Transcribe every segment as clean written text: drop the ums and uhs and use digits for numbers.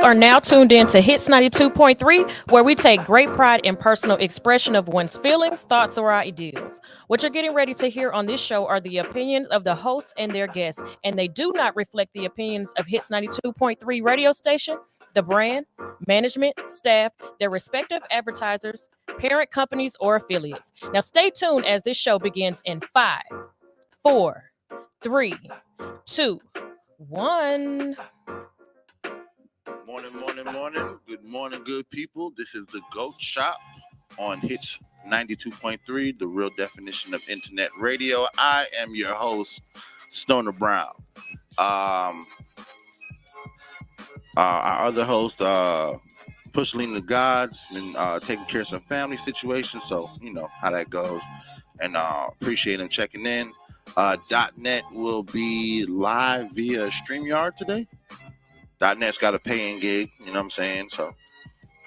are now tuned in to Hits 92.3, where we take great pride in personal expression of one's feelings, thoughts, or ideals. What you're getting ready to hear on this show are the opinions of the hosts and their guests, and they do not reflect the opinions of Hits 92.3 radio station, the brand, management, staff, their respective advertisers, parent companies, or affiliates. Now, stay tuned as this show begins in 5, 4, 3, 2, 1. Morning. Good morning, good people. This is the GOAT Shop on Hits 92.3, the real definition of internet radio. I am your host, Stoner Brown. Our other host, Pushalini Da God, been taking care of some family situations, so you know how that goes. And appreciate him checking in. .net will be live via StreamYard today. .net's got a paying gig, you know what I'm saying? So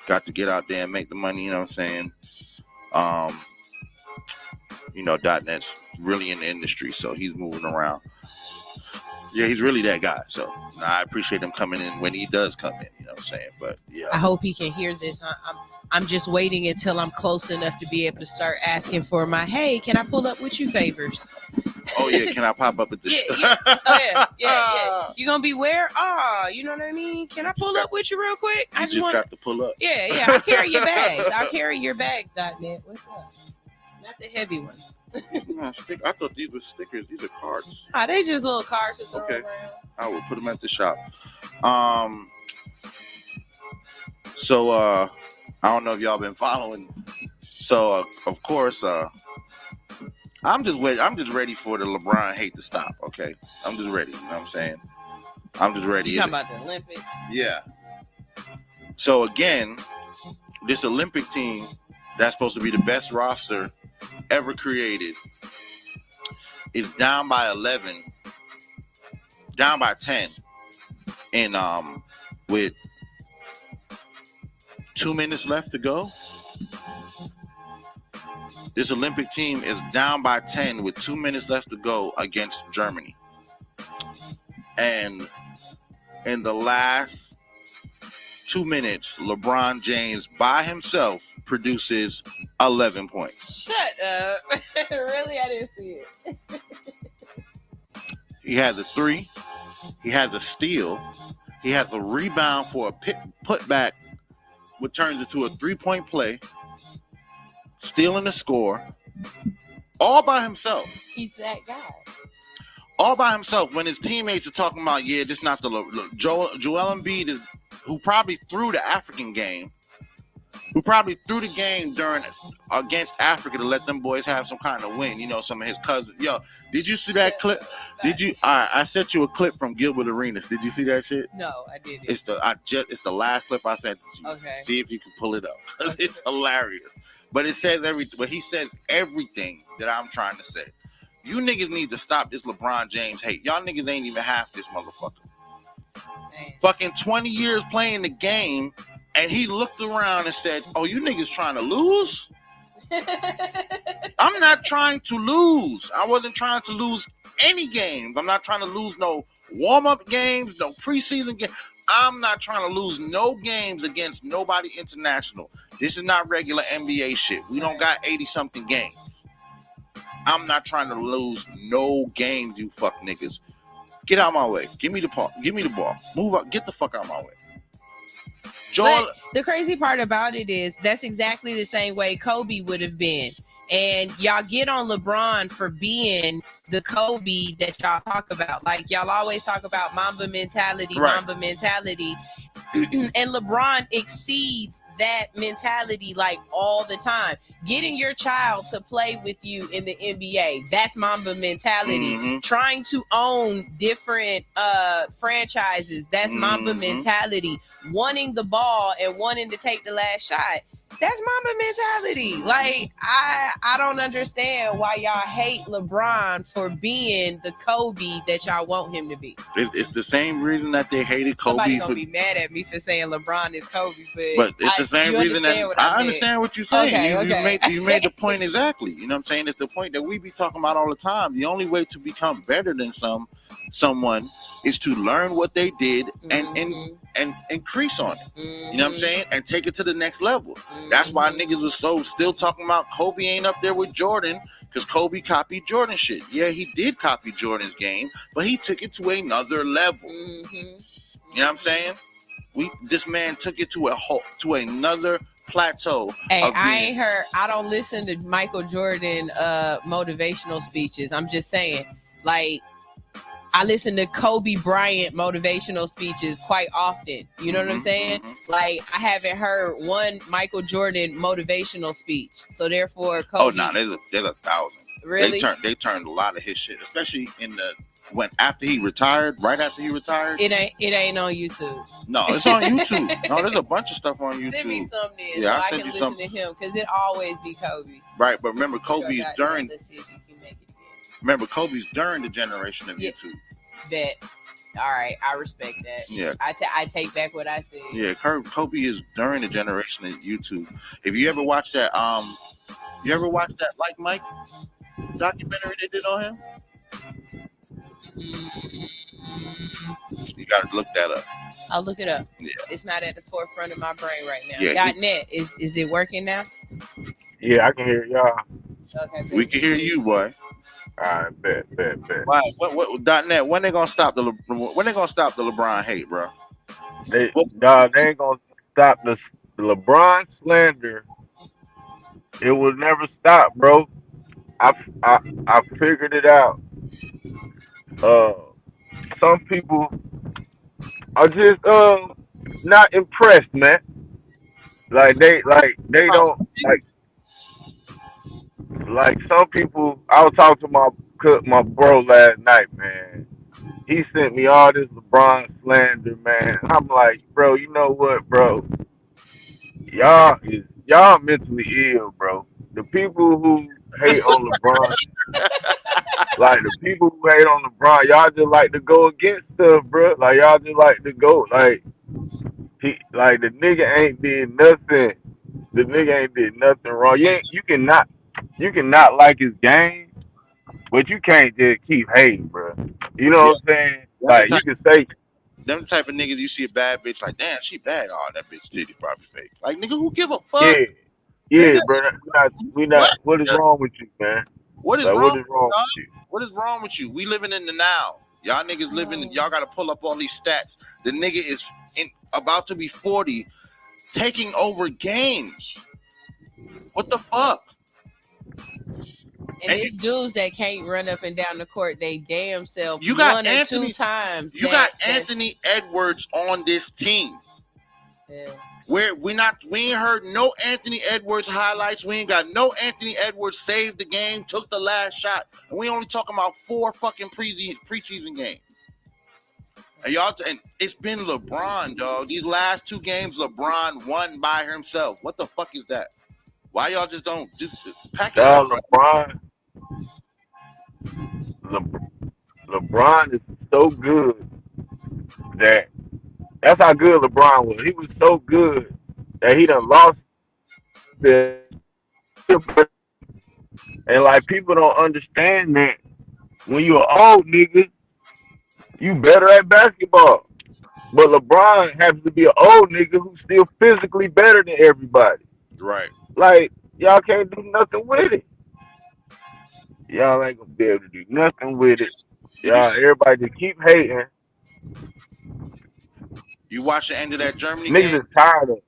got to get out there and make the money, you know what I'm saying? .net's really in the industry, so he's moving around. Yeah, he's really that guy. So I appreciate him coming in when he does come in, you know what I'm saying? But yeah. I hope he can hear this. I'm just waiting until I'm close enough to be able to start asking for my, hey, can I pull up with you favors? Oh yeah, can I pop up at the show? Yeah. Oh, yeah. You gonna be where? You know what I mean? Can I pull up with you real quick? I just got to pull up. Yeah. I'll carry your bags. .net. What's up? Not the heavy ones. I thought these were stickers. These are cards. They just little cards to throw around. I will put them at the shop. So I don't know if y'all been following. So of course, I'm just ready for the LeBron hate to stop. Okay, I'm just ready. You know what I'm saying? I'm just ready. You talking about the Olympics? Yeah. So again, this Olympic team that's supposed to be the best roster ever created is down by 11, down by 10, and with 2 minutes left to go. This Olympic team is down by 10 with 2 minutes left to go against Germany. And in the last 2 minutes, LeBron James by himself produces 11 points. Shut up. Really? I didn't see it. He has a 3. He has a steal. He has a rebound for a putback, which turns into a 3-point play. Stealing the score. All by himself. He's that guy. All by himself. When his teammates are talking about, this not the Joel Embiid is, who probably threw the African game, during against Africa to let them boys have some kind of win. You know, some of his cousins. Yo, did you see that clip? Did you? All right, I sent you a clip from Gilbert Arenas. Did you see that shit? No, I didn't. It's the last clip I sent to you. Okay. See if you can pull it up. It's hilarious. But it says he says everything that I'm trying to say. You niggas need to stop this LeBron James hate. Y'all niggas ain't even half this motherfucker. Man. Fucking 20 years playing the game, and he looked around and said, "Oh, you niggas trying to lose?" I'm not trying to lose. I wasn't trying to lose any games. I'm not trying to lose no warm-up games, no preseason games. I'm not trying to lose no games against nobody international. This is not regular NBA shit. We don't got 80-something games. I'm not trying to lose no games, you fuck niggas. Get out my way. Give me the ball. Move up. Get the fuck out my way. Joel. But the crazy part about it is that's exactly the same way Kobe would have been. And y'all get on LeBron for being the Kobe that y'all talk about. Like, y'all always talk about Mamba mentality, right. Mamba mentality. And LeBron exceeds that mentality like all the time. Getting your child to play with you in the NBA, that's Mamba mentality. Mm-hmm. Trying to own different franchises, that's Mamba mentality. Wanting the ball and wanting to take the last shot, that's Mamba mentality. Like, I don't understand why y'all hate LeBron for being the Kobe that y'all want him to be. It's the same reason that they hated Kobe. Somebody gonna be mad at me for saying LeBron is Kobe, but it's the same reason that I understand what you're saying. Okay. You made the point exactly. You know what I'm saying? It's the point that we be talking about all the time. The only way to become better than some someone is to learn what they did and Mhm. and increase on it. You know what I'm Mhm. saying? And take it to the next level. That's why Mhm. niggas was so still talking about Kobe ain't up there with Jordan, because Kobe copied Jordan shit. Yeah, he did copy Jordan's game, but he took it to another level. Mhm. You know what I'm saying? This man took it to another plateau Hey, of I being. ain't heard. I don't listen to Michael Jordan motivational speeches. I'm just saying, like, I listen to Kobe Bryant motivational speeches quite often. You know what I'm saying? Like, I haven't heard one Michael Jordan motivational speech. So therefore, Kobe. Oh no, there's a thousand. Really? They turned a lot of his shit, especially in the when after he retired, right after he retired. It ain't on YouTube. No, it's on YouTube. No, there's a bunch of stuff on YouTube. Send me some then, Yeah, so I'll I send can you listen some. to him because it always be Kobe. Right, but remember Kobe's during. Let's see if you can make it again. Remember Kobe's during the generation of Yeah. YouTube. Bet. All right, I respect that. Yeah. I take back what I said. Yeah, Kobe is during the generation of YouTube. If you ever watch that, Like Mike documentary they did on him? You gotta look that up. I'll look it up. Yeah. It's not at the forefront of my brain right now. Yeah, .net is it working now? Yeah, I can hear y'all. Okay. We can hear you, boy. All right, bet. Why? What? .net? When they gonna stop the LeBron hate, bro? They ain't gonna stop the LeBron slander. It will never stop, bro. I figured it out. Uh, some people are just not impressed, man. They don't like some people. I was talking to my bro last night, man. He sent me all this LeBron slander, man. I'm like, bro, you know what, bro? Y'all mentally ill, bro. The people who hate on LeBron, like the people who hate on LeBron, y'all just like to go against stuff, bro. Like y'all just like to go, like the nigga ain't did nothing. The nigga ain't did nothing wrong. You cannot like his game, but you can't just keep hating, bro. You know Yeah, what I'm saying? them the Like you type, can say, them the type of niggas you see a bad bitch like, damn, she bad. Oh, that bitch titty probably fake. Like, nigga, who give a fuck, yeah, nigga? yeah, bro. We not. What? What is wrong with you, man? What is Like, wrong what with is wrong y'all? with you? What is wrong with you? We living in the now. Y'all niggas living. Y'all gotta pull up all these stats. The nigga is about to be 40, taking over games. What the fuck? And it's dudes that can't run up and down the court they damn self You got one or Anthony- two times. You got Anthony Edwards on this team. Yeah. We ain't heard no Anthony Edwards highlights. We ain't got no Anthony Edwards saved the game, took the last shot, and we only talking about 4 fucking preseason games. And and it's been LeBron, dog. These last 2 games, LeBron won by himself. What the fuck is that? Why y'all just don't just pack it up, bro? LeBron is so good that's how good LeBron was. He was so good that he done lost the and like people don't understand that when you're an old nigga, you better at basketball. But LeBron happens to be an old nigga who's still physically better than everybody. Right. Like y'all can't do nothing with it. Y'all ain't gonna be able to do nothing with it. Everybody just keep hating. You watch the end of that Germany Niggas game? is tired of it.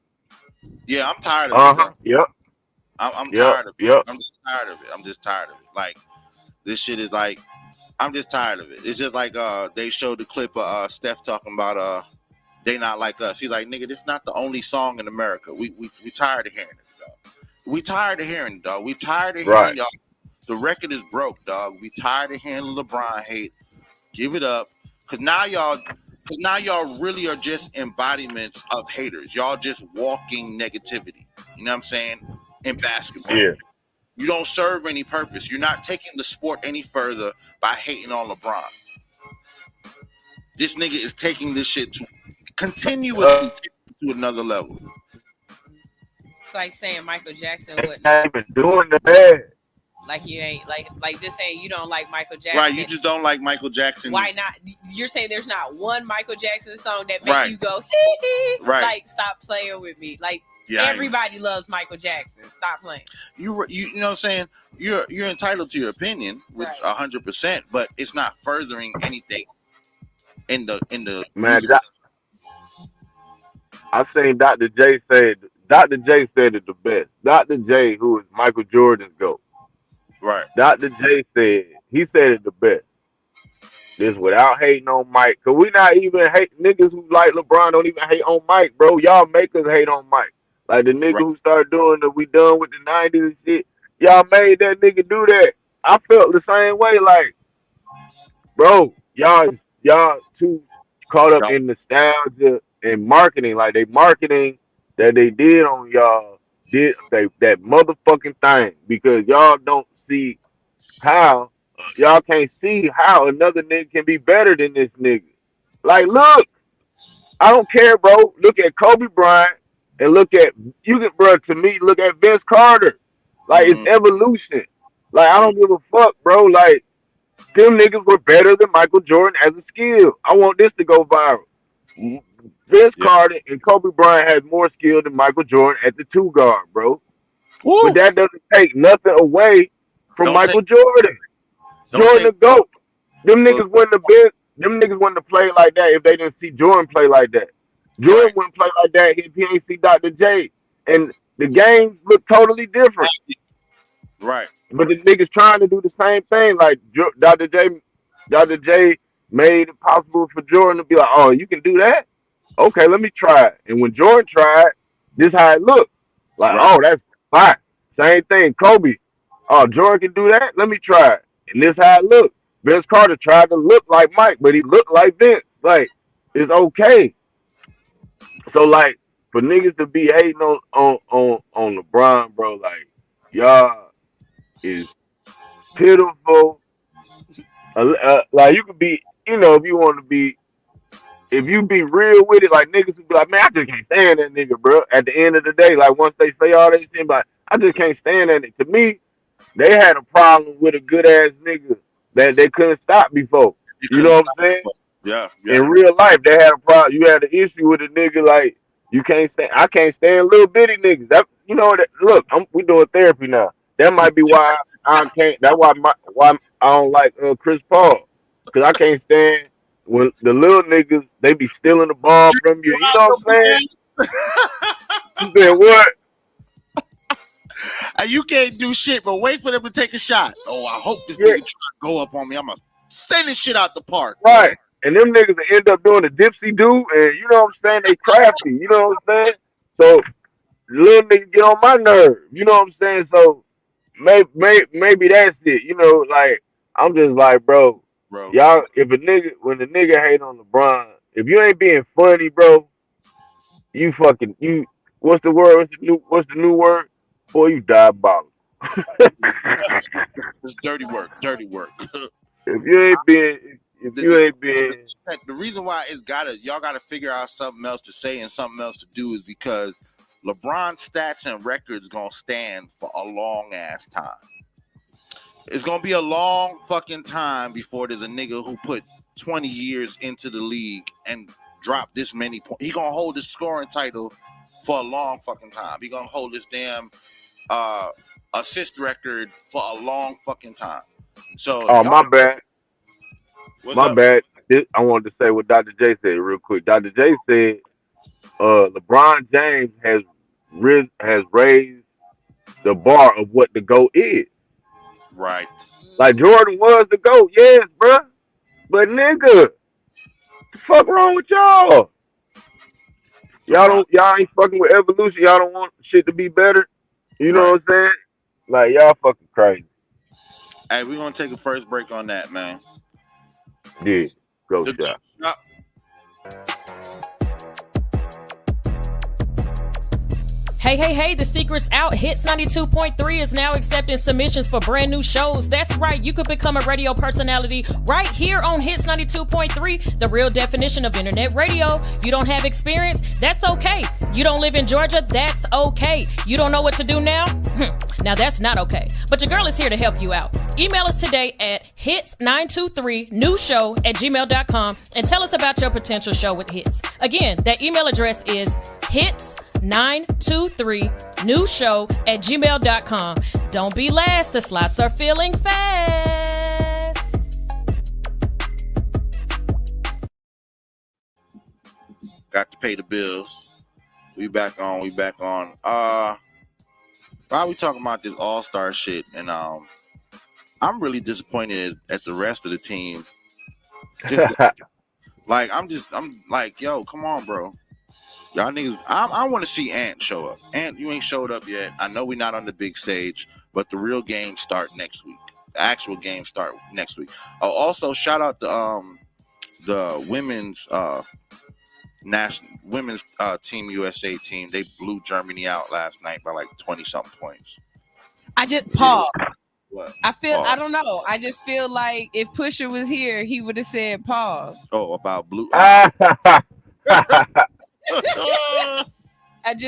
Yeah, I'm tired of it, bro. Yep. I'm Yep. tired of it. Yep. I'm just tired of it. I'm just tired of it. Like, this shit is like, I'm just tired of it. It's just like they showed the clip of Steph talking about they not like us. He's like, nigga, this not the only song in America. We tired of hearing it, dog. We tired of hearing it, dog. We tired of hearing y'all. The record is broke, dog. We tired of hearing LeBron hate. Give it up. Cause now y'all really are just embodiments of haters. Y'all just walking negativity. You know what I'm saying? In basketball. Yeah. You don't serve any purpose. You're not taking the sport any further by hating on LeBron. This nigga is taking this shit to continuously to another level. It's like saying Michael Jackson They're wouldn't. not even doing the bad. Like you ain't like just saying you don't like Michael Jackson. Right, you just don't like Michael Jackson. Why not? You're saying there's not one Michael Jackson song that makes Right. you go hee hee. Right. Like stop playing with me. Like Yeah, everybody loves Michael Jackson. Stop playing. You know what I'm saying? You're entitled to your opinion, which Right. 100%, but it's not furthering anything in the Man, I seen Dr. J said it the best. Dr. J, who is Michael Jordan's GOAT. right. Dr. J said it the best. This without hating on Mike. Cause we not even hate niggas who like LeBron don't even hate on Mike, bro. Y'all make us hate on Mike. Like the nigga Right. who started doing the we done with the 90s and shit. Y'all made that nigga do that. I felt the same way. Like, bro, y'all too caught up Y'all- in nostalgia and marketing. Like they marketing that they did on y'all did that motherfucking thing because y'all don't see how y'all can't see how another nigga can be better than this nigga. Like, look, I don't care, bro. Look at Kobe Bryant and look at you can, bro. To me, look at Vince Carter. Like it's Mhm. evolution. Like I don't give a fuck, bro. Like them niggas were better than Michael Jordan as a skill. I want this to go viral. Vince Yeah. Carter and Kobe Bryant had more skill than Michael Jordan at the two guard, bro. Woo! But that doesn't take nothing away from Don't Michael take Jordan. don't Jordan the take GOAT. Them so, niggas wouldn't have been. Them niggas wouldn't have played like that if they didn't see Jordan play like that. Jordan right. wouldn't play like that if he ain't see Dr. J. And the games look totally different. Right. But the niggas trying to do the same thing. Like Dr. J made it possible for Jordan to be like, oh, you can do that? Okay, let me try it. And when Jordan tried, this how it looked. Like, Right. oh, that's fine. Same thing. Kobe. Oh, Jordan can do that? Let me try it. And this how it looked. Vince Carter tried to look like Mike, but he looked like Vince. Like, it's okay. So like for niggas to be hating on LeBron, bro, like y'all is pitiful. Like you could be, if you want to be, if you be real with it, like niggas would be like, man, I just can't stand that nigga, bro. At the end of the day, like once they say all that shit, like I just can't stand that nigga. To me, they had a problem with a good ass nigga that they couldn't stop before. You You couldn't know what stop. I'm saying? Yeah. In Yeah. real life, they had a problem. You had an issue with a nigga like you can't stand. I can't stand little bitty niggas. That that. Look, we doing therapy now. That might be why I can't. That's why I don't like Chris Paul because I can't stand when the little niggas they be stealing the ball from you. You know what I'm saying? You said what? And you can't do shit but wait for them to take a shot. Oh, I hope this Yeah, nigga try to go up on me. I'm gonna send this shit out the park. right. And them niggas will end up doing the dipsy do, and you know what I'm saying? They crafty. You know what I'm saying? So little nigga get on my nerve. You know what I'm saying? So maybe that's it. Like I'm just like, bro, Bro. y'all. If a nigga, when the nigga hate on LeBron, if you ain't being funny, bro, you fucking you. What's the word? What's the new word? Boy, you diabolical. It's dirty work. Dirty work. If you ain't being, if the, you the, ain't being, the reason why y'all gotta figure out something else to say and something else to do is because LeBron's stats and records gonna stand for a long ass time. It's gonna be a long fucking time before there's a nigga who put 20 years into the league and dropped this many points. He gonna hold his scoring title for a long fucking time. He gonna hold his damn assist record for a long fucking time. So oh y'all, my bad, what's my up? bad. I wanted to say what Dr. J said real quick. Dr. J said, LeBron James has raised the bar of what the GOAT is. Right. Like Jordan was the GOAT, yes, bruh. But nigga, the fuck wrong with y'all? LeBron. Y'all ain't fucking with evolution. Y'all don't want shit to be better. You know Right. what I'm saying? Like y'all fucking crazy. Hey, we're gonna take a first break on that, man. Yeah, go The shot. shop. Hey, the secret's out. Hits 92.3 is now accepting submissions for brand new shows. That's right, you could become a radio personality right here on Hits 92.3, the real definition of internet radio. You don't have experience? That's okay. You don't live in Georgia? That's okay. You don't know what to do now? Now that's not okay. But your girl is here to help you out. Email us today at hits923newshow@gmail.com and tell us about your potential show with Hits. Again, that email address is hits923newshow@gmail.com. Don't be last. The slots are filling fast. Got to pay the bills. We back on. Why are we talking about this all-star shit? And I'm really disappointed at the rest of the team. I'm like, yo, come on, bro. Y'all niggas, I want to see Ant show up. Ant, you ain't showed up yet. I know we're not on the big stage, but the real games start next week. The actual games start next week. Also, shout out to the women's women's Team USA team. They blew Germany out last night by like 20-something points. I just pause. What? I don't know. I just feel like if Pusha was here, he would have said pause. Oh, about blue. I got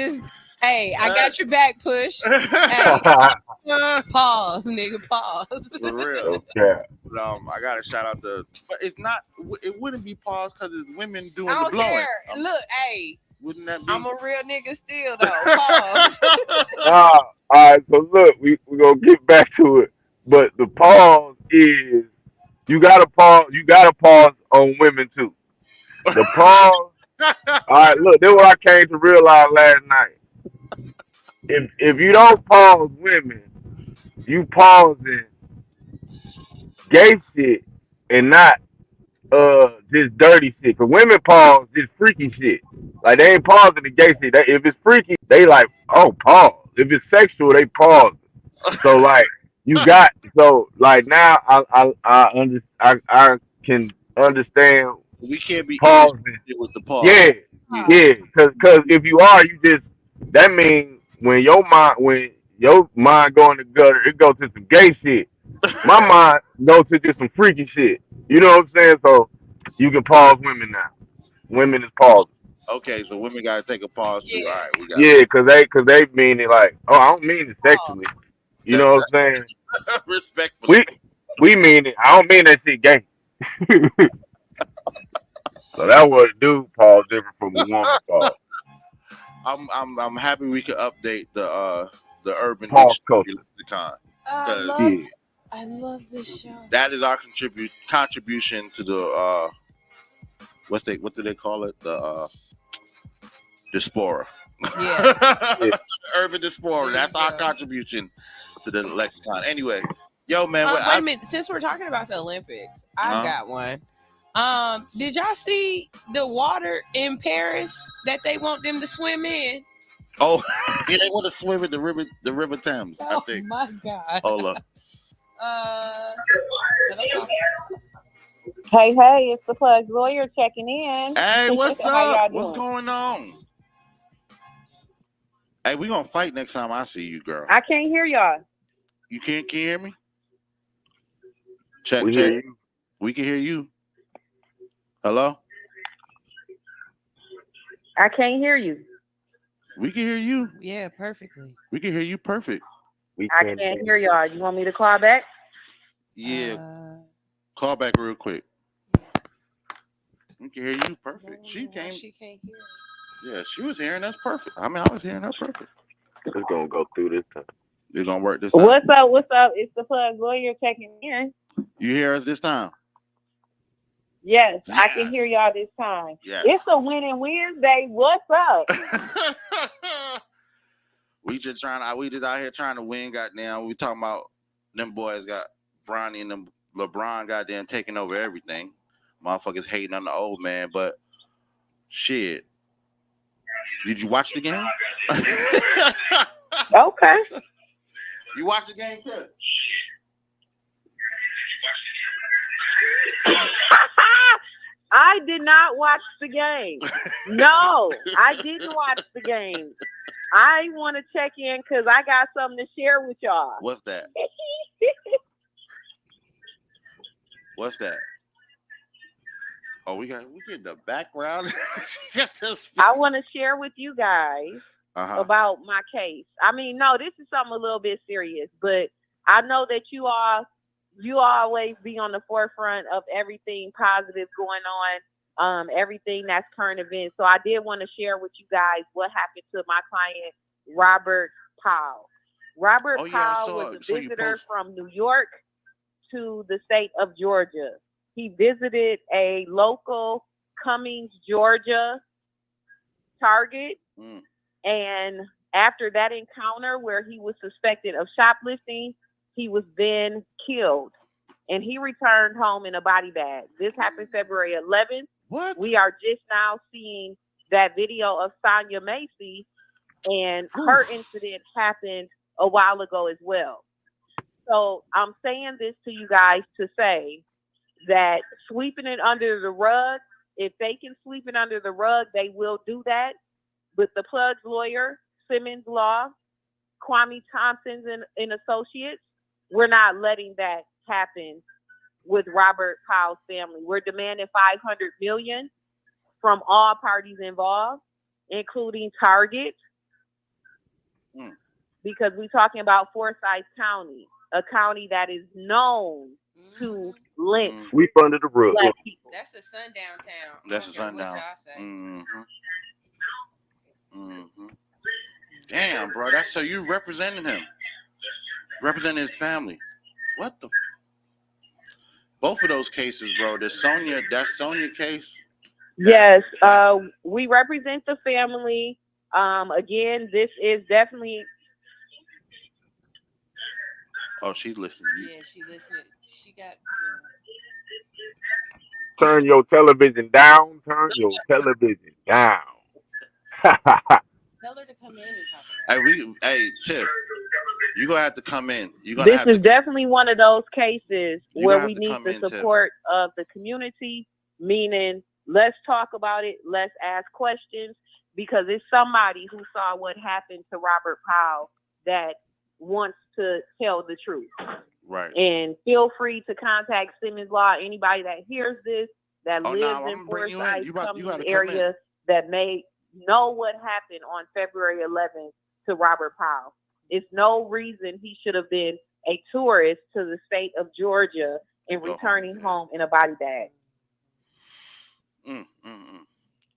your back, Push. Hey, pause, nigga, pause. For real. Okay. But, I got to shout out but it's not. It wouldn't be pause because it's women doing I the don't blowing. care. Look, hey, Wouldn't that be? I'm a real nigga still though. Pause. All right, so look, we're gonna get back to it. But the pause is you gotta pause on women too. The pause. All right, look, this is what I came to realize last night. If you don't pause women, you pausing gay shit and not just dirty shit. Cause women pause just freaky shit. Like they ain't pausing the gay shit. If it's freaky, they like, oh, pause. If it's sexual, they pause. So like now I can understand. We can't be pausing with the pause. Yeah. Cause if you are, that means when your mind go in the gutter, it goes to some gay shit. My mind goes to just some freaky shit. You know what I'm saying? So you can pause women now. Women is pausing. Okay, so women gotta take a pause too. Yeah. All right, we got. Yeah, cause they mean it like, oh, I don't mean it sexually. You know what I'm saying? Respectfully. We mean it. I don't mean that shit gay. So that was a dude pause different from a woman pause. I'm happy we could update the urban Pause dictionary culture. lexicon. I love this show. That is our contribution to the what do they call it? The diaspora. Yeah. Urban diaspora. That's our contribution to the lexicon. Anyway, yo man, wait a minute. Since we're talking about the Olympics, I got one. Did y'all see the water in Paris that they want them to swim in? Oh, yeah, they want to swim in the river Thames. I think. Oh my God. Hold up. Hey, it's the Plug Lawyer checking in. Hey, what's How y'all up? doing? What's going on? Hey, we gonna fight next time I see you, girl. I can't hear y'all. You can't hear me? Check. Hear you. We can hear you. Hello? I can't hear you. We can hear you. Yeah, perfectly. We can hear you perfect. I can't hear y'all. You want me to call back? Yeah. Call back real quick. We can hear you perfect. No, She can't hear. Yeah, she was hearing us perfect. I mean, I was hearing her perfect. It's gonna go through this time. It's gonna work this time. What's up? It's the Plug Lawyer checking in. You hear us this time? Yes, I can hear y'all this time. Yes. It's a winning Wednesday. What's up? we just out here trying to win. Goddamn, we talking about them boys got Bronny and them LeBron goddamn taking over everything. Motherfuckers hating on the old man, but shit. Did you watch the game? Okay. You watched the game too? I did not watch the game. No, I didn't watch the game. I want to check in because I got something to share with y'all. What's that? What's that? Oh, we get the background. She got this. I want to share with you guys about my case. I mean, no, this is something a little bit serious, but I know that you always be on the forefront of everything positive going on, everything that's current events. So I did want to share with you guys what happened to my client, Robert Powell. Robert Powell was a visitor from New York to the state of Georgia. He visited a local Cummings, Georgia Target. And after that encounter where he was suspected of shoplifting, he was then killed. And he returned home in a body bag. This happened February 11th. What? We are just now seeing that video of Sonya Macy, and her incident happened a while ago as well. So I'm saying this to you guys to say that sweeping it under the rug, if they can sweep it under the rug, they will do that. But the Plug's lawyer, Simmons Law, Kwame Thompson and Associates, we're not letting that happen with Robert Powell's family. We're demanding $500 million from all parties involved, including Target, because we're talking about Forsyth County, a county that is known to lynch sweep under the rug. Black people. That's a sundown town. That's a sundown. Damn, bro. That's so you represented him, represented his family. What the? Both of those cases, bro. That Sonya case. Yes, we represent the family. Again, this is definitely. Oh, she's listening. Yeah, she listened. She got. Turn your television down. Turn your television down. Tell her to come in and talk. Hey, Tiff, you're gonna have to come in. This is definitely one of those cases where we need the support of the community, meaning let's talk about it, let's ask questions, because it's somebody who saw what happened to Robert Powell that wants to tell the truth. Right. And feel free to contact Simmons Law, anybody that hears this, that lives in Forsyth area that may know what happened on February 11th to Robert Powell. It's no reason he should have been a tourist to the state of Georgia and returning home in a body bag.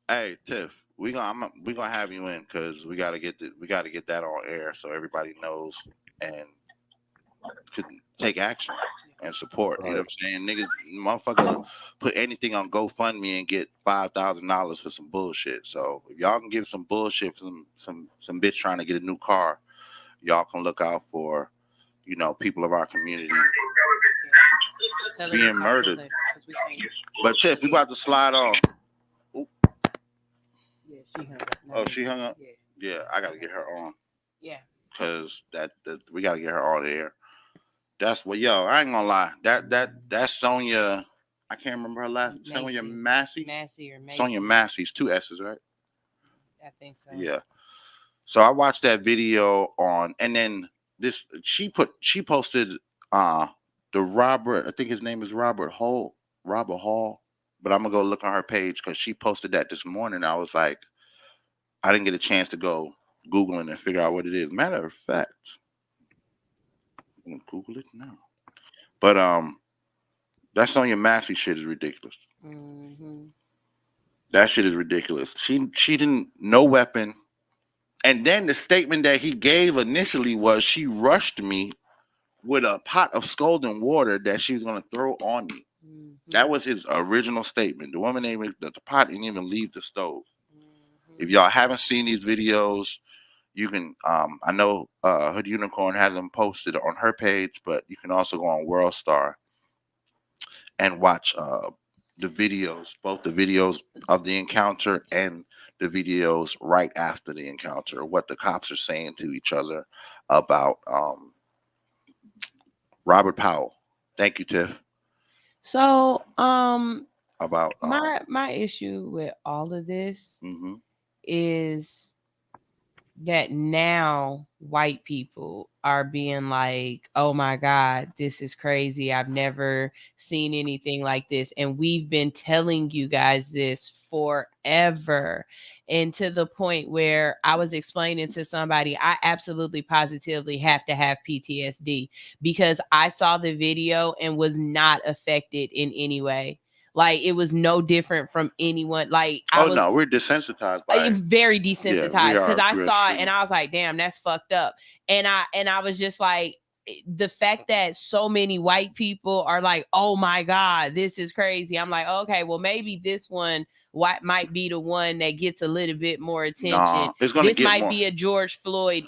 Hey, Tiff, we're gonna have you in because we gotta get that on air so everybody knows and could take action and support. You know what I'm saying? Niggas, motherfuckers put anything on GoFundMe and get $5,000 for some bullshit. So if y'all can give some bullshit for some bitch trying to get a new car, y'all can look out for, people of our community being murdered. But Tiff, we about to slide on. Yeah, she hung up. Oh, she hung up? Yeah, I gotta get her on. Yeah. Because that we gotta get her on the air. That's what, I ain't gonna lie. That's Sonya. I can't remember her last. Sonya Massey. Massey or Macy. Sonya Massey's 2 S's, right? I think so. Yeah. So I watched that video and then she posted the Robert. I think his name is Robert Hall. But I'm gonna go look on her page because she posted that this morning. I was like, I didn't get a chance to go Googling and figure out what it is. Matter of fact, I'm gonna Google it now. But that Sonya Massey shit is ridiculous. That shit is ridiculous. She didn't, no weapon. And then the statement that he gave initially was she rushed me with a pot of scalding water that she was gonna throw on me. That was his original statement. The woman the pot didn't even leave the stove. If y'all haven't seen these videos, you can, I know Hood Unicorn has them posted on her page, but you can also go on World Star and watch the videos, both the videos of the encounter and the videos right after the encounter, what the cops are saying to each other about Robert Powell. Thank you, Tiff. So, about my issue with all of this is that now white people are being like, oh my God, this is crazy. I've never seen anything like this. And we've been telling you guys this forever. And to the point where I was explaining to somebody, I absolutely positively have to have PTSD because I saw the video and was not affected in any way. Like it was no different from anyone. Like I was no, we're desensitized by it. very desensitized because I saw it and I I was like, damn, that's fucked up. And I was just like, the fact that so many white people are like, oh my God, this is crazy. I'm like, okay, well, maybe this one might be the one that gets a little bit more attention. It's gonna this get might more. be a George Floyd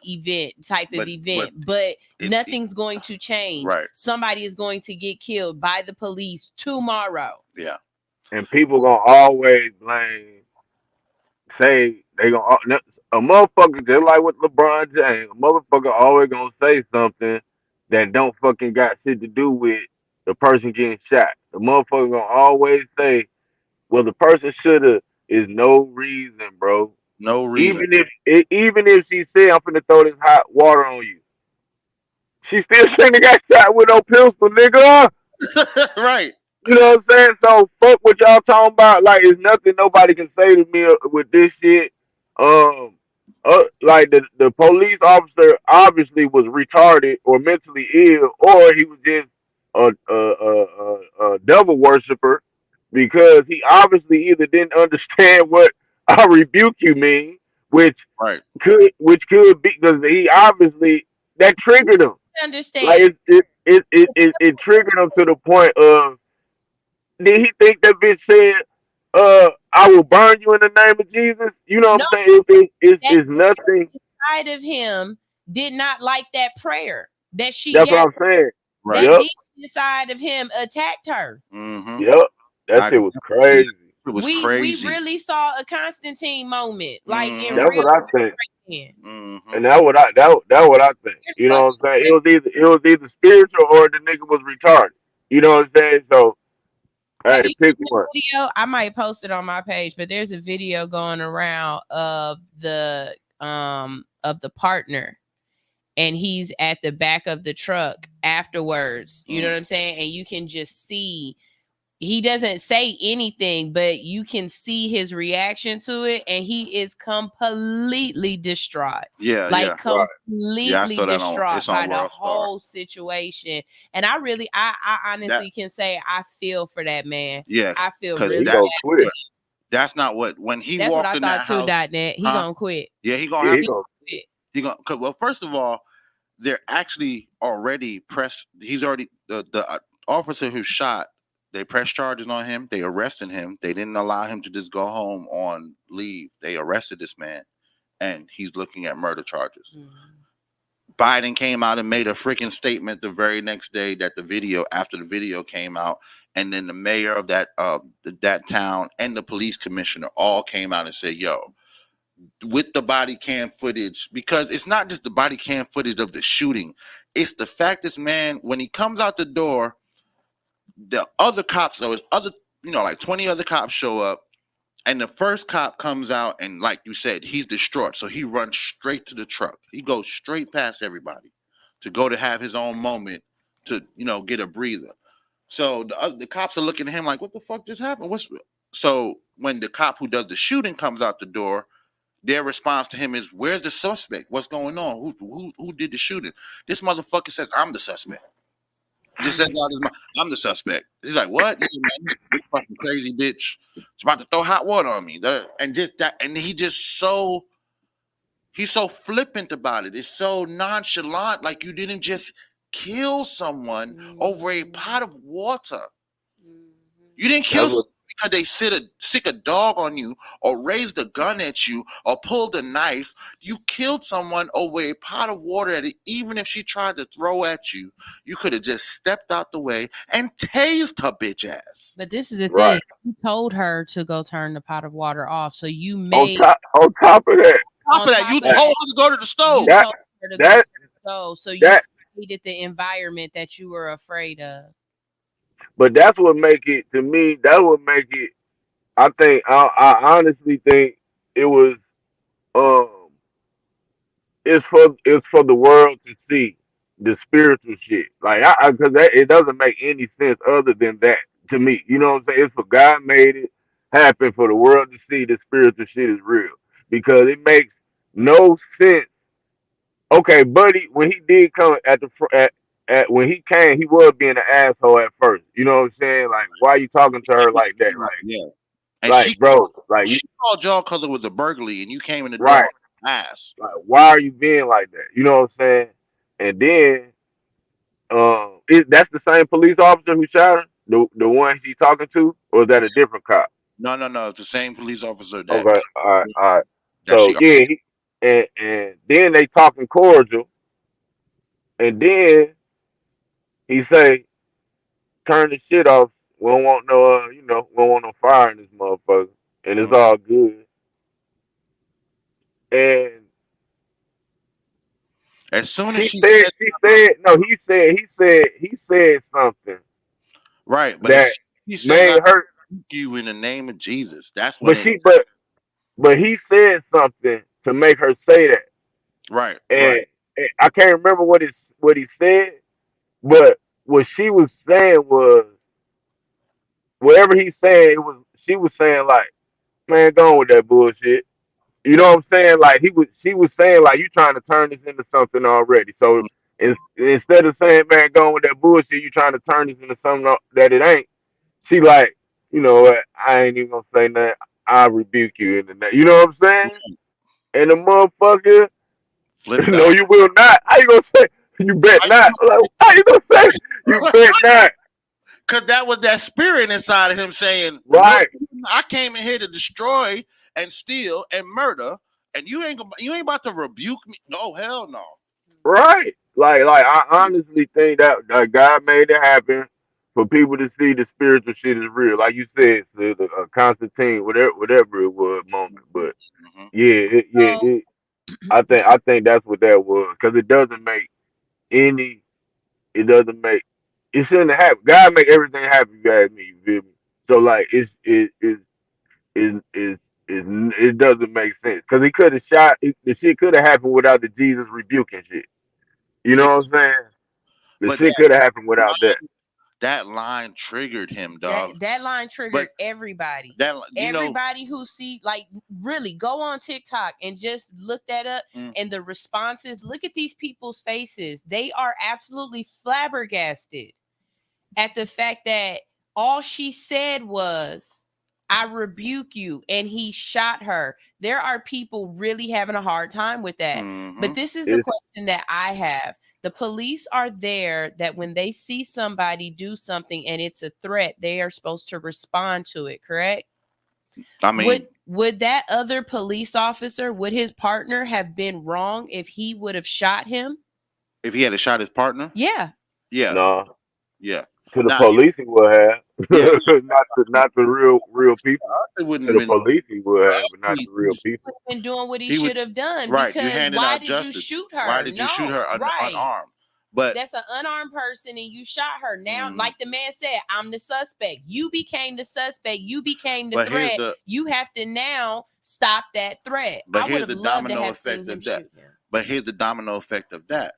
type of event, but nothing's going to change. Right. Somebody is going to get killed by the police tomorrow. Yeah. And people gonna always say they gonna a motherfucker just like with LeBron James. A motherfucker always gonna say something that don't fucking got shit to do with the person getting shot. The motherfucker gonna always say, "Well, the person shoulda." Is no reason, bro. No reason. Even if she said, "I'm finna throw this hot water on you," she still shouldn't have got shot with no pistol, nigga. Right. You know what I'm saying? So fuck what y'all talking about. Like, it's nothing nobody can say to me with this shit. Like the police officer obviously was retarded or mentally ill, or he was just a devil worshiper because he obviously either didn't understand what "I rebuke you" mean, which right, could be because he obviously that triggered him. Understand? Like it triggered him to the point of, did he think that bitch said, "I will burn you in the name of Jesus"? You know what I'm saying? It's nothing. Side of him did not like that prayer that she. That's what I'm saying. Right. That demon side of him attacked her. Mm-hmm. Yep. That shit was crazy. It was crazy. We really saw a Constantine moment, like in that's real. what I think. Mm-hmm. And that's what I think. You know what I'm saying? It was either spiritual or the nigga was retarded. You know what I'm saying? So hey, pick one. Video? I might post it on my page, but there's a video going around of the partner, and he's at the back of the truck afterwards. You know what I'm saying? And you can just see he doesn't say anything, but you can see his reaction to it, and he is completely distraught. Completely distraught by the whole situation. And I honestly can say I feel for that man. Yeah, I feel really quit. That's not when he That's walked what I in thought that too, house. .net. He gonna quit. Yeah, he gonna quit. He gonna well, first of all, they're actually already pressed. He's already the officer who shot. They pressed charges on him. They arrested him. They didn't allow him to just go home on leave. They arrested this man, and he's looking at murder charges. Biden came out and made a freaking statement the very next day after the video came out, and then the mayor of that town and the police commissioner all came out and said, "Yo, with the body cam footage," because it's not just the body cam footage of the shooting, it's the fact this man, when he comes out the door, the other cops, so his other, like 20 other cops show up, and the first cop comes out, and like you said, he's distraught, so he runs straight to the truck. He goes straight past everybody to go to have his own moment to get a breather. So the cops are looking at him like, what the fuck just happened? So when the cop who does the shooting comes out the door, their response to him is, "Where's the suspect? What's going on? Who did the shooting?" This motherfucker says, "I'm the suspect." Just says out his mouth, "I'm the suspect." He's like, "What? He said, man, this fucking crazy bitch. It's about to throw hot water on me." And just that, and he's so flippant about it. It's so nonchalant, like you didn't just kill someone over a pot of water. You didn't kill someone because they sick a dog on you, or raised a gun at you, or pulled a knife. You killed someone over a pot of water that even if she tried to throw at you, you could have just stepped out the way and tased her bitch ass. But this is the thing. You told her to go turn the pot of water off. So you made on top of that. You told her to go to the stove. You told her to go to the stove. So you created the environment that you were afraid of. But that's what make it, to me, that would make it, I honestly think it was it's for the world to see the spiritual shit. Like because it doesn't make any sense other than that to me. You know what I'm saying? It's for God made it happen for the world to see the spiritual shit is real because it makes no sense. Okay, buddy, when he did come at the at when he came, he was being an asshole at first. You know what I'm saying? Like, why are you talking to her like that? Yeah. And Like, bro, like she called y'all because it was a burglary and you came in the door right. ass. Like, why are you being like that? You know what I'm saying? And then, that's the same police officer who shot her, the one she's talking to, or is that a different cop? No. It's the same police officer that Okay, all right. that So she. yeah, and then they talking cordial, and then he say, "Turn the shit off. We don't want no, we don't want no fire in this motherfucker, and it's Mhm. all good." And As soon as she she said, said no, he said something right, but as that soon as he says I made her, rebuke you in the name of Jesus, that's when but it. but he said something to make her say that, Right, right. and I can't remember what he said, but what she was saying was whatever he said, it was she was saying like, man, go on with that bullshit. You know what I'm saying? Like she was saying like, you trying to turn this into something already. So instead of saying, man, go on with that bullshit, you trying to turn this into something that it ain't. She like, you know what? I ain't even gonna say nothing. I rebuke you in the name. You know what I'm saying? And the motherfucker, Flipped no, out. you will not. How you gonna say? You bet not. Like, how you gonna say? You bet not. Because that was that spirit inside of him saying, "No, Right. I came in here to destroy and steal and murder, and you ain't about to rebuke me. No, hell no." Right. Like I honestly think that God made it happen for people to see the spiritual shit is real. Like you said, the Constantine, whatever it was moment. But Mm-hmm. So I think that's what that was because it doesn't make any. It doesn't make. It shouldn't happen. God make everything happen. You ask me. You feel me? So like it doesn't make sense because he could have shot. The shit could have happened without the Jesus rebuking shit. You know It, what I'm saying? The but shit could have happened without that. that line triggered him, dog. that line triggered But everybody. that Everybody who see, like, really go on TikTok and just look that up, and the responses. Look at these people's faces. They are absolutely flabbergasted at the fact that all she said was, I rebuke you, and he shot her. There are people really having a hard time with that. But this is the question that I have. The police are there that when they see somebody do something and it's a threat, they are supposed to respond to it, correct? I mean, would that other police officer, would his partner have been wrong if he would have shot him? if he had shot his partner, Yeah. yeah, No. yeah. To the Now, police he would have. yeah, not the real people. it wouldn't To have the been. police he would have, but not the real people. And doing what he He would should have done, right. You because handed why out did you justice. shoot her? Why did you shoot her right. unarmed? But That's an unarmed person and you shot her. Now, like the man said, I'm the suspect. You became the suspect. You became the threat. You have to now stop that threat. But I would have loved to have seen him shoot him. But here's the domino effect of that.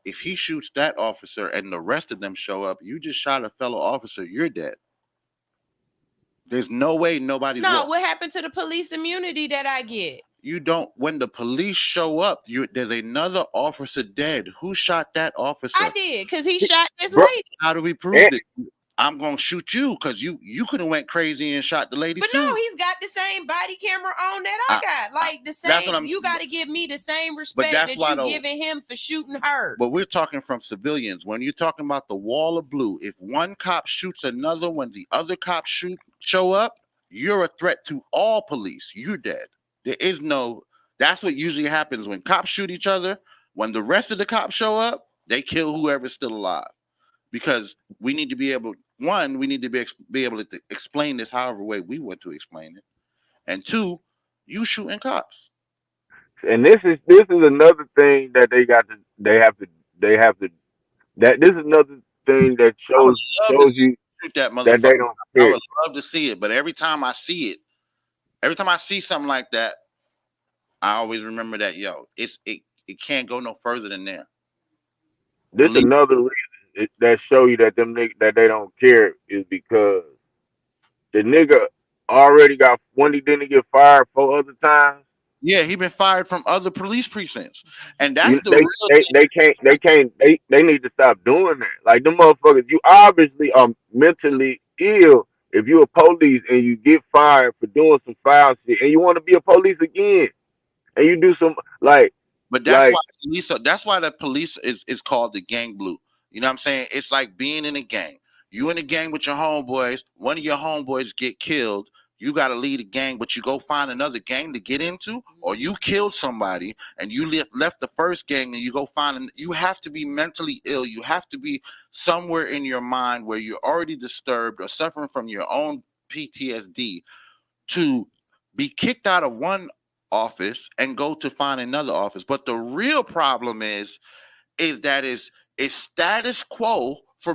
If he shoots that officer and the rest of them show up, you just shot a fellow officer, you're dead. There's no way nobody's. No, what happened to the police immunity that I get? You don't. When the police show up, there's another officer dead. Who shot that officer? I did, because he shot this lady. How do we prove this? I'm gonna shoot you because you could have went crazy and shot the lady but too. No, he's got the same body camera on that I got. Like the same. You got to give me the same respect that you giving him for shooting her. But we're talking from civilians. When you're talking about the wall of blue, if one cop shoots another when the other cops show up, you're a threat to all police. You're dead. There is no. That's what usually happens when cops shoot each other. When the rest of the cops show up, they kill whoever's still alive. Because we need to be able, one, we need to be able to explain this however way we want to explain it, and two, you shooting cops. And this is another thing that they have to that this is another thing that shows you that they don't care. I would love to see it, but every time I see it, every time I see something like that, I always remember that it can't go no further than there. This Police, another reason that show you that them niggas that they don't care is because the nigga already got when he didn't get fired 4 other times. yeah, he been fired from other police precincts, and that's You the real thing. they need to stop doing that. Like them motherfuckers, you obviously are mentally ill if you a police and you get fired for doing some foul shit and you want to be a police again and you do some But like that's why the police is called the gang blue. You know what I'm saying? It's like being in a gang. You in a gang with your homeboys. One of your homeboys get killed. You got to lead a gang, but you go find another gang to get into, or you killed somebody and you left the first gang and you go find. You have to be mentally ill. You have to be somewhere in your mind where you're already disturbed or suffering from your own PTSD to be kicked out of one office and go to find another office. But the real problem is that it's status quo for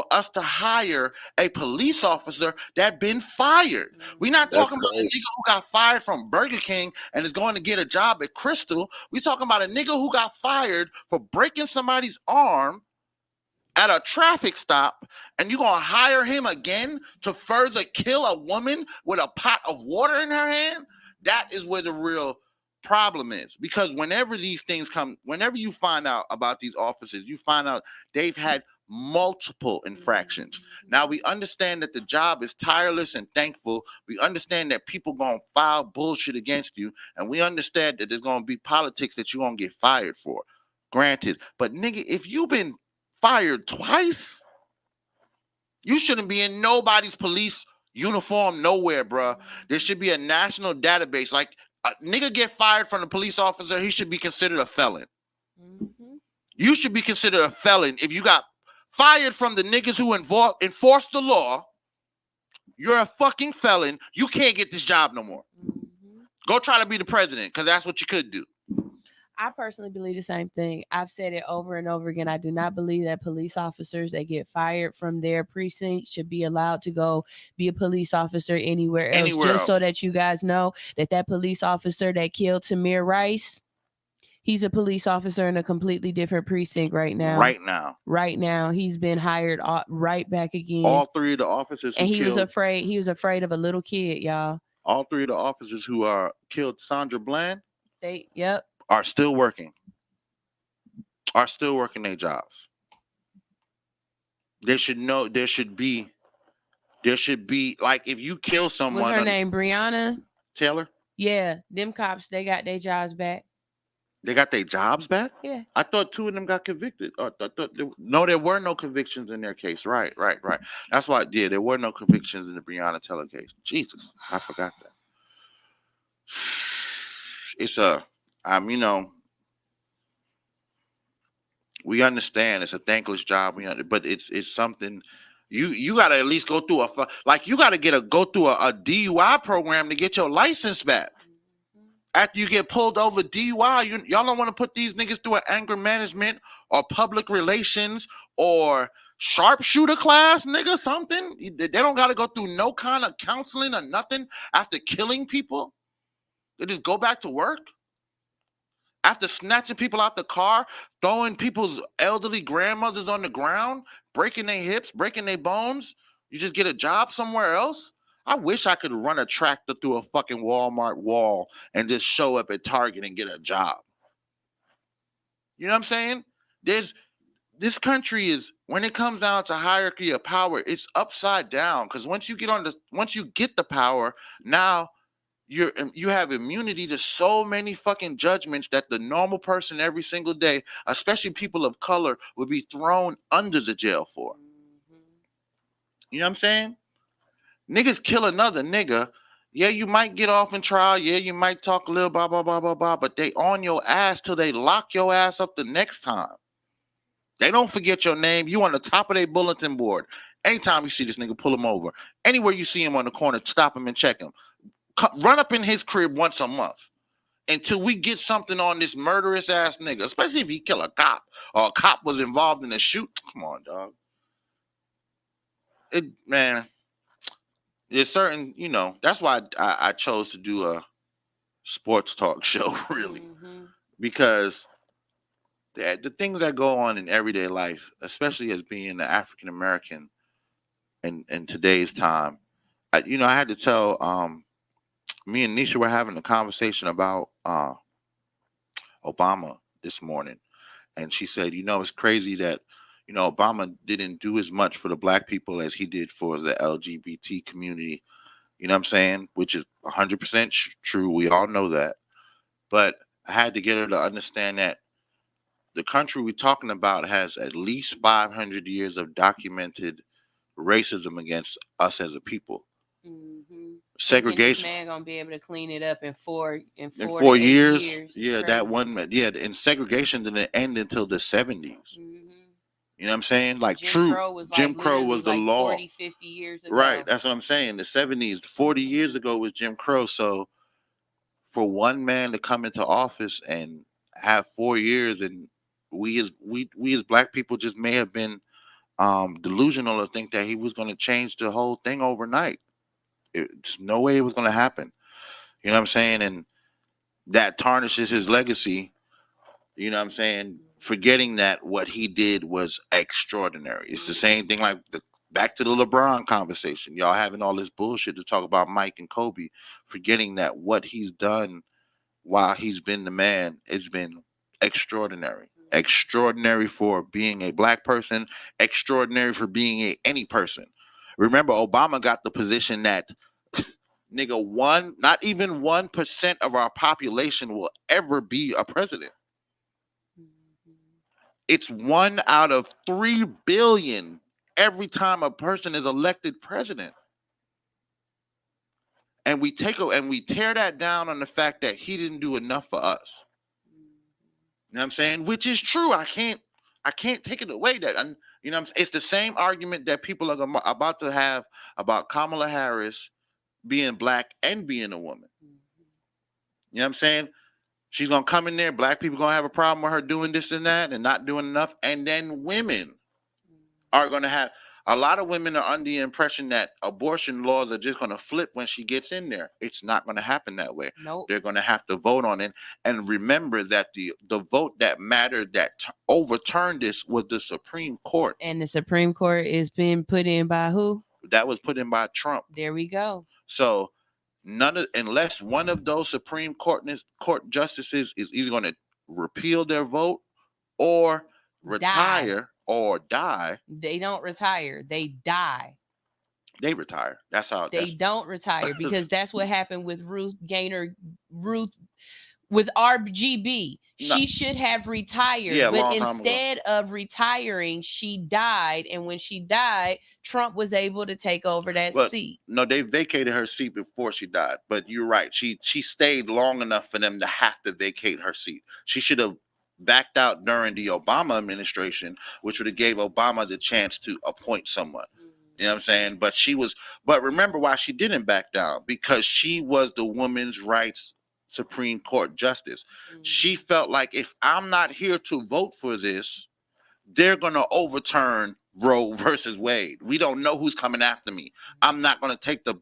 us to hire a police officer that been fired. We're not that's talking about a crazy. nigga who got fired from Burger King and is going to get a job at Crystal. We're talking about a nigga who got fired for breaking somebody's arm at a traffic stop, and you're going to hire him again to further kill a woman with a pot of water in her hand? That is where the real problem is. Because whenever these things come, whenever you find out about these officers, you find out they've had multiple infractions. Now, we understand that the job is tireless and thankful. We understand that people going to file bullshit against you, and we understand that there's going to be politics that you're going to get fired for. Granted. But, nigga, if you've been fired twice, you shouldn't be in nobody's police uniform nowhere, bro. There should be a national database. Like, a nigga get fired from a police officer, he should be considered a felon. You should be considered a felon if you got fired from the niggas who enforce the law. You're a fucking felon. You can't get this job no more. Go try to be the president, because that's what you could do. I personally believe the same thing. I've said it over and over again. I do not believe that police officers that get fired from their precinct should be allowed to go be a police officer anywhere else. So that you guys know that police officer that killed Tamir Rice, he's a police officer in a completely different precinct right now. Right now. He's been hired right back again. All three of the officers and he was afraid of a little kid, y'all. All three of the officers who killed Sandra Bland Yep. are still working their jobs. There should be like, if you kill someone. What's her name? Breonna Taylor? Yeah, them cops, they got their jobs back. They got their jobs back? Yeah. I thought 2 of them got convicted. No, there were no convictions in their case. Right. That's why, there were no convictions in the Breonna Taylor case. Jesus, I forgot that. It's we understand it's a thankless job, but it's something you got to at least go through you got to go through a DUI program to get your license back. After you get pulled over DUI, y'all don't want to put these niggas through an anger management or public relations or sharpshooter class, nigga, something. They don't got to go through no kind of counseling or nothing after killing people. They just go back to work. After snatching people out the car, throwing people's elderly grandmothers on the ground, breaking their hips, breaking their bones, you just get a job somewhere else? I wish I could run a tractor through a fucking Walmart wall and just show up at Target and get a job. You know what I'm saying? This country is, when it comes down to hierarchy of power, it's upside down. Because once you get the power, now you have immunity to so many fucking judgments that the normal person every single day, especially people of color, would be thrown under the jail for. You know what I'm saying? Niggas kill another nigga. Yeah, you might get off in trial. Yeah, you might talk a little blah, blah, blah, blah, blah, but they on your ass till they lock your ass up the next time. They don't forget your name. You on the top of their bulletin board. Anytime you see this nigga, pull him over. Anywhere you see him on the corner, stop him and check him. Run up in his crib once a month until we get something on this murderous ass nigga, especially if he kill a cop or a cop was involved in a shoot. Come on, dog. There's certain, that's why I chose to do a sports talk show, really, because the things that go on in everyday life, especially as being an African American in today's time. I had to tell me and Nisha were having a conversation about Obama this morning, and she said, it's crazy that Obama didn't do as much for the black people as he did for the LGBT community. You know what I'm saying? Which is 100% true. We all know that. But I had to get her to understand that the country we're talking about has at least 500 years of documented racism against us as a people. Mm-hmm. Segregation. This man gonna be able to clean it up in 4 years. Yeah, Crazy. that one. Yeah, and segregation didn't end until the 70s. Mm-hmm. You know what I'm saying? Like Jim Crow was the like law. 40, 50 years ago. Right. That's what I'm saying. The 70s, 40 years ago was Jim Crow. So for one man to come into office and have 4 years, and we as black people just may have been delusional to think that he was going to change the whole thing overnight. There's no way it was going to happen. You know what I'm saying? And that tarnishes his legacy. You know what I'm saying? Forgetting that what he did was extraordinary. It's the same thing like back to the LeBron conversation. Y'all having all this bullshit to talk about Mike and Kobe, forgetting that what he's done while he's been the man has been extraordinary. Extraordinary for being a black person, extraordinary for being any person. Remember, Obama got the position that nigga, not even 1% of our population will ever be a president. It's 1 out of 3 billion every time a person is elected president. And we tear that down on the fact that he didn't do enough for us. You know what I'm saying? Which is true. I can't take it away that, it's the same argument that people are about to have about Kamala Harris being black and being a woman. You know what I'm saying? She's going to come in there. Black people going to have a problem with her doing this and that and not doing enough. And then women are going to have, a lot of women are under the impression that abortion laws are just going to flip when she gets in there. It's not going to happen that way. Nope. They're going to have to vote on it. And remember that the vote that mattered, that overturned this, was the Supreme Court. And the Supreme Court is being put in by who? That was put in by Trump. There we go. So unless one of those Supreme Court justices is either going to repeal their vote or retire or die. They don't retire. They die. They retire. That's how they don't retire, because that's what happened with Ruth with RGB. No. She should have retired, but instead of retiring, she died. And when she died, Trump was able to take over that seat. No, they vacated her seat before she died. But you're right. She stayed long enough for them to have to vacate her seat. She should have backed out during the Obama administration, which would have gave Obama the chance to appoint someone. You know what I'm saying? But remember why she didn't back down, because she was the women's rights Supreme Court justice. She felt like, if I'm not here to vote for this, they're going to overturn Roe versus Wade. We don't know who's coming after me. I'm not going to take the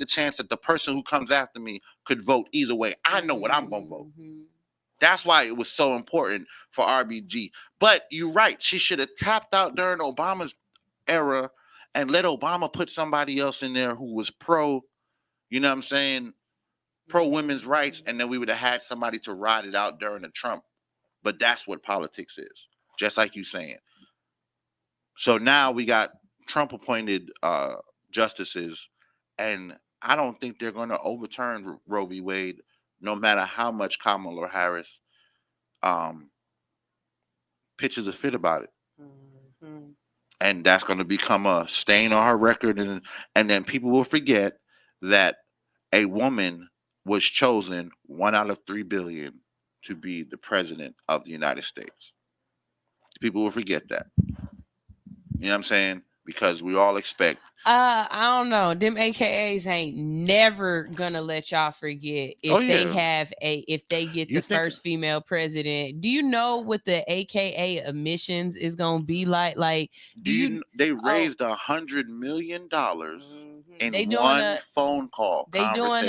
chance that the person who comes after me could vote either way. I know what I'm going to vote. That's why it was so important for RBG. But you're right. She should have tapped out during Obama's era and let Obama put somebody else in there who was pro, you know what I'm saying, pro women's rights, and then we would have had somebody to ride it out during the Trump. But that's what politics is, just like you saying. So now we got Trump appointed justices, and I don't think they're going to overturn Roe v. Wade, no matter how much Kamala Harris pitches a fit about it. Mm-hmm. And that's going to become a stain on her record, and then people will forget that a woman was chosen 1 out of 3 billion to be the president of the United States. People will forget that. You know what I'm saying? because we all expect. I don't know. Them AKAs ain't never gonna let y'all forget if they get the first female president. Do you know what the AKA emissions is gonna be like? Like, they raised $100 million in one phone call. They doing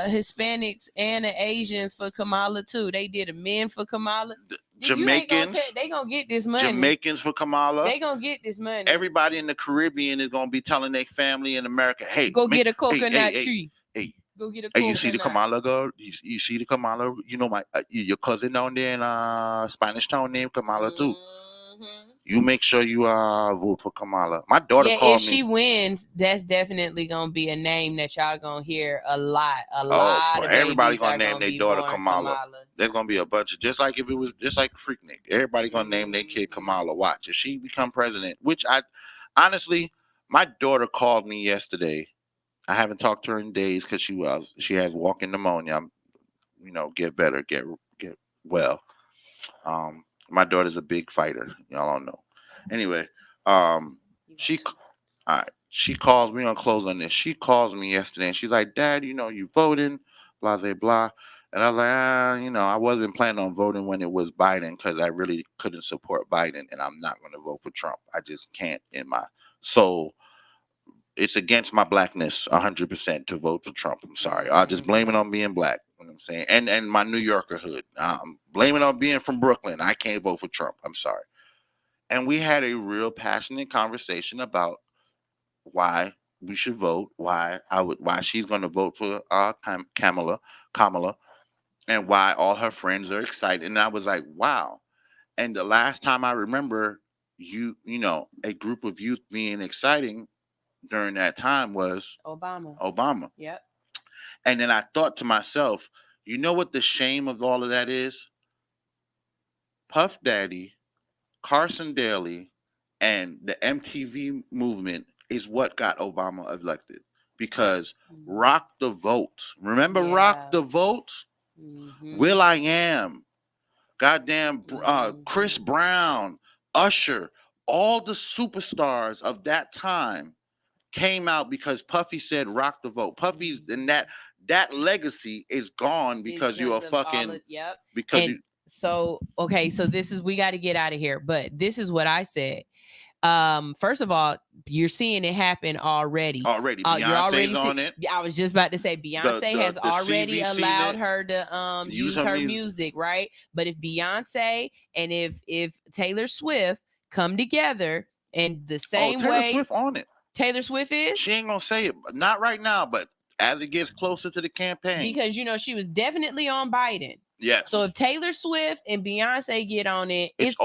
Hispanics and the Asians for Kamala too. They did a men for Kamala. Jamaicans, they gonna get this money. Jamaicans for Kamala. They gonna get this money. Everybody in the Caribbean is gonna be telling their family in America, "Hey, go get a coconut tree. Hey, go get a coconut. Hey, you see the Kamala girl? You see the Kamala? You know my your cousin down there in Spanish Town named Kamala too. You make sure you vote for Kamala. My daughter called me. If she wins, that's definitely gonna be a name that y'all gonna hear a lot. Everybody gonna name their daughter Kamala. There's gonna be a bunch of just like Freaknik. Everybody gonna name their kid Kamala. Watch if she become president. Which I honestly, my daughter called me yesterday. I haven't talked to her in days because she has walking pneumonia. Get better, get well. My daughter's a big fighter. Y'all don't know. Anyway, she calls me on close on this. She calls me yesterday and she's like, "Dad, you voting, blah, blah, blah." And I was like, I wasn't planning on voting when it was Biden because I really couldn't support Biden and I'm not going to vote for Trump. I just can't in my soul. It's against my blackness 100% to vote for Trump. I'm sorry. I'll just blame it on being black. You know what I'm saying? And my New Yorker hood. I'm blaming it on being from Brooklyn. I can't vote for Trump. I'm sorry. And we had a real passionate conversation about why we should vote, why she's going to vote for Kamala, and why all her friends are excited. And I was like, wow. And the last time I remember a group of youth being exciting during that time was Obama. Yep. And then I thought to myself, you know what the shame of all of that is? Puff Daddy, Carson Daly, and the MTV movement is what got Obama elected. Because Rock the Vote. Remember Rock the Vote? Mm-hmm. will.i.am, goddamn Chris Brown, Usher, all the superstars of that time came out because Puffy said rock the vote. Puffy's and that legacy is gone because you're a fucking So this is, we got to get out of here, but this is what I said. First of all, you're seeing it happen already. Beyonce's on it. I was just about to say Beyonce has already allowed her to use her music, right? But if Beyonce and if Taylor Swift come together and the same Taylor way Swift on it. Taylor Swift is? She ain't gonna say it, not right now, but as it gets closer to the campaign. Because she was definitely on Biden. Yes. So if Taylor Swift and Beyonce get on it, it's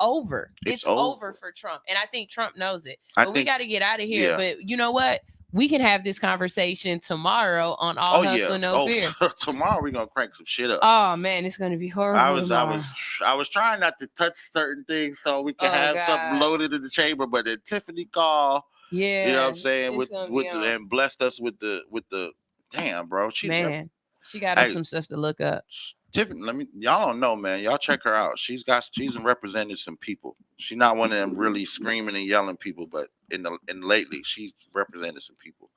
over. It's over for Trump. And I think Trump knows it. But we got to get out of here. Yeah. But you know what? We can have this conversation tomorrow on All Hustle No Fear. Tomorrow we're gonna crank some shit up. Oh man, it's gonna be horrible. I was trying not to touch certain things so we can have something loaded in the chamber, but then Tiffany called. Yeah, you know what I'm saying? And blessed us with the damn, bro. She got us some stuff to look up. Tiffany, y'all don't know, man. Y'all check her out. She's represented some people. She's not one of them really screaming and yelling people, but in lately she's represented some people.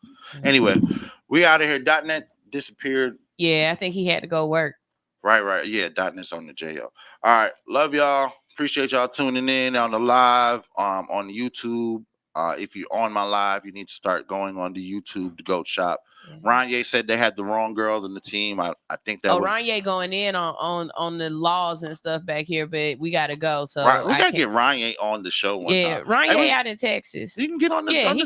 Anyway, we out of here. .net disappeared. Yeah, I think he had to go work. Right. Yeah, .net's on the JO. All right, love y'all. Appreciate y'all tuning in on the live, on YouTube. If you're on my live, you need to start going on the YouTube, the GOAT Shop. Ranye said they had the wrong girls in the team. I think that Ranye going in on the laws and stuff back here, but we gotta go. So we gotta get Ranye on the show one time. Ranye out in Texas. He can get on the he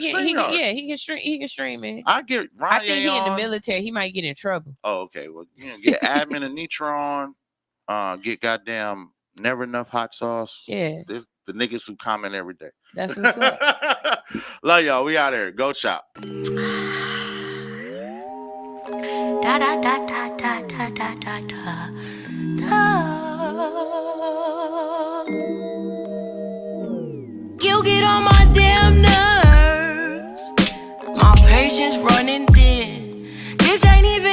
can stream stream it. I get Ranye. I think he in the military. He might get in trouble. Oh, okay. Well, get Admin and Nitron on. Get goddamn Never Enough Hot Sauce. Yeah. The niggas who comment every day. That's what's up. Love y'all. We out here. GOAT Shop. Da da da da da da da da da da. You get on my damn nerves. My patience running thin. This ain't even